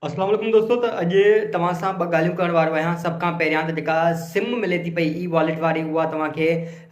अस्सलाम वालेकुम दोस्तों। त अॼु तव्हां सां ॿ ॻाल्हियूं करण वारो आहियां। सभ खां पहिरियां त जेका सिम मिले थी पई ई वॉलेट वारी, उहा तव्हांखे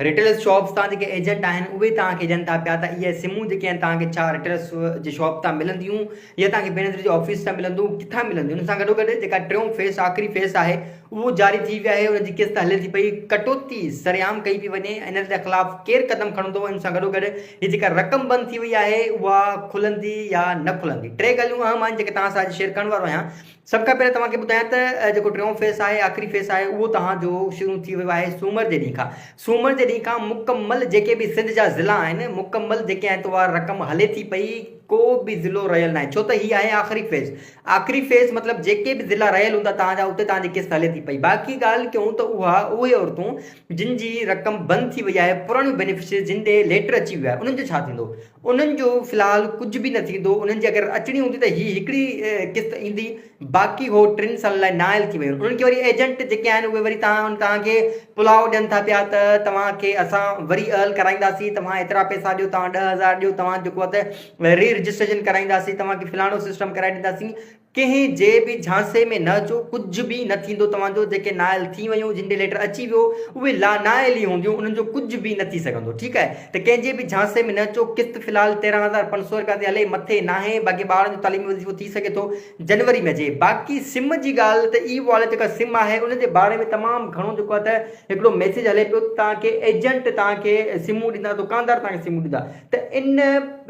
रिटेल शॉप्स तां जेके एजेंट आहिनि उहे तव्हांखे ॾियनि था पिया त इहे सिमूं जेके आहिनि तव्हांखे छा रिटेल जी शॉप तां मिलंदियूं या तव्हांखे बेनज़ीर जे ऑफिस तां मिलंदियूं, किथां मिलंदियूं। उन सां गॾोगॾु जेका टियों फेस आख़िरी फेस आहे उहो जारी थी वियो आहे, उनजी किस्त हले थी पई। कटौती सरेआम कई पई वञे, इन जे ख़िलाफ़ केरु क़दम खणंदो। इन सां गॾोगॾु हीअ जेका रक़म बंदि थी वई आहे उहा खुलंदी या न खुलंदी। टे ॻाल्हियूं अहम आहिनि जेके तव्हां सां अॼु शेयर करण वारो आहियां। सभ खां पहिरियों तव्हांखे ॿुधायां त जेको टियों फेस आहे, आख़िरी फेस आहे, उहो तव्हांजो शुरू थी वियो आहे सूमर जे ॾींहुं खां। सूमर जे ॾींहुं खां मुकमल जेके बि सिंध जा ज़िला आहिनि, मुकमल जेके आहिनि त उहा रक़म हले थी पई। को बि ज़िलो रहियल न आहे, छो त हीअ आहे आख़िरी फेस। आख़िरी फेस मतिलबु जेके बि ज़िला रहियल हूंदा तव्हांजा, उते तव्हांजी किस्त हले थी पई। बाक़ी ॻाल्हि कयूं त उहे औरतूं जिन जी रक़म बंदि थी वई आहे, पुराणी बेनिफिशियरी जिन ॾे लेटर अची वियो आहे, उन्हनि जो छा थींदो? उन्हनि जो फ़िलहालु कुझु बि न थींदो। उन्हनि जी अगरि अचणी हूंदी त हीअ हिकिड़ी किस्त ईंदी, बाक़ी हो 3 साल लाइ नाइल थी वियूं। उन्हनि खे वरी एजेंट जेके आहिनि उहे वरी तव्हांखे पुलाव ॾियनि था पिया त तव्हांखे असां वरी अर्ल कराईंदासीं, तव्हां एतिरा पैसा ॾियो, तव्हां 10,000 ॾियो, तव्हां जेको आहे त री रजिस्ट्रेशन कराईंदासीं, तव्हांखे फलाणो सिस्टम कराए ॾींदासीं। कंहिं जे बि झांसे में न अचो, कुझु बि न थींदो तव्हांजो। जेके नाइल थी वियूं, जिन ॾे लेटर अची वियो, उहे नाइल ई हूंदियूं, उन्हनि जो कुझु बि न थी सघंदो। ठीकु आहे, त कंहिंजे बि झांसे में न अचो। किस्त फ़िलहालु 13,500 रुपया ते हले, मथे न आहे। बाक़ी ॿारनि जो तालीमी वज़ीफ़ो थी सघे थो जनवरी में अचे। बाक़ी सिम जी ॻाल्हि त ई वॉलेट जेका सिम आहे उन जे बारे में तमामु घणो जेको आहे त हिकिड़ो मैसेज हले पियो। तव्हांखे एजेंट तव्हांखे सिमूं ॾींदा, दुकानदार तव्हांखे सिमूं ॾींदा। त इन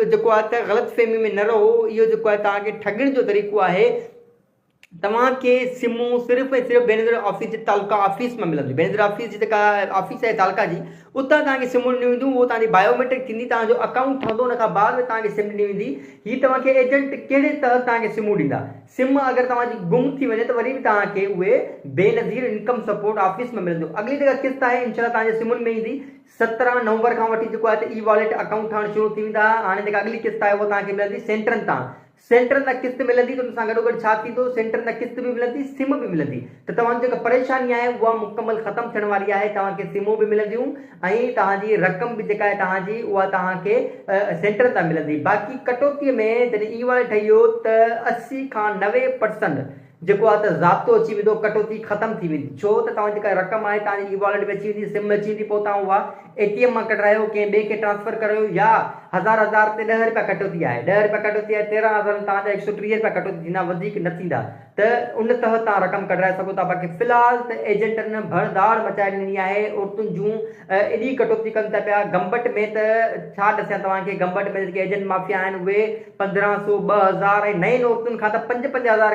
जेको आहे त ग़लतफ़हमी में न रहो। इहो जेको आहे तव्हांखे ठॻण जो तरीक़ो आहे। तव्हांखे सिमूं सिर्फ़ु ऐं सिर्फ़ु बेनज़ीर ऑफिस जे तालुका ऑफिस में मिलंदियूं। बेनज़ीर ऑफिस जी जेका ऑफिस आहे तालुका जी, उतां तव्हांखे सिमूं ॾिनियूं वेंदियूं। उहो तव्हांजी बायोमेट्रिक थींदी, तव्हांजो अकाउंट ठहंदो, उन खां बाद में तव्हांखे सिम ॾिनी वेंदी। हीअ तव्हांखे एजेंट कहिड़े तहत तव्हांखे सिमूं ॾींदा? सिम अगरि तव्हांजी गुम थी वञे त वरी बि तव्हांखे उहे बेनज़ीर इनकम सपोर्ट ऑफिस में मिलंदियूं। अॻिली जेका किस्त आहे इनशाला तव्हांजे सिमुनि में ईंदी। 17 नवंबर खां वठी जेको आहे त ई वॉलेट अकाउंट ठहणु शुरू थी वेंदा। हाणे जेका अॻिली किस्त आहे उहा तव्हांखे मिलंदी सेंटरनि तां। सेंटर तां किस्त मिलंदी त उन सां गॾोगॾु छा थींदो? सेंटर तां किस्त बि मिलंदी, सिम बि मिलंदी। त तव्हांजी जेका परेशानी आहे उहा मुकमल ख़तमु थियण वारी आहे। तव्हांखे सिमूं बि मिलंदियूं ऐं तव्हांजी रक़म बि जेका आहे तव्हांजी उहा तव्हांखे सेंटर तां मिलंदी। बाक़ी कटौतीअ में जॾहिं ई वॉलेट ठही वियो त 80 खां 90% जेको आहे त ज़ाब्तो अची वेंदो, कटौती ख़तमु थी वेंदी। छो त तव्हांजी जेका रक़म आहे तव्हांजी ई वॉलेट में अची वेंदी, सिम में अची वेंदी। पोइ तव्हां उहा ATM मां कढायो, कंहिं ॿिए खे ट्रांसफर करियो, या हज़ार ते 10 रुपया कटौती आहे, 10 रुपया कटौती आहे, 13,000 तव्हांजा 130 रुपया कटौती थींदा, वधीक न थींदा। त उन तहत तव्हां रक़म कढाए सघो था। बाक़ी फ़िलहालु त एजेंटनि भड़दार मचाए ॾिनी आहे। औरतुनि जूं एॾी कटौती कनि था पिया। गंबट में त छा ॾिसां तव्हांखे, गंबट में जेके एजेंट माफ़िया आहिनि उहे 1500, 2000 ऐं नयुनि औरतुनि खां त 5-5 हज़ार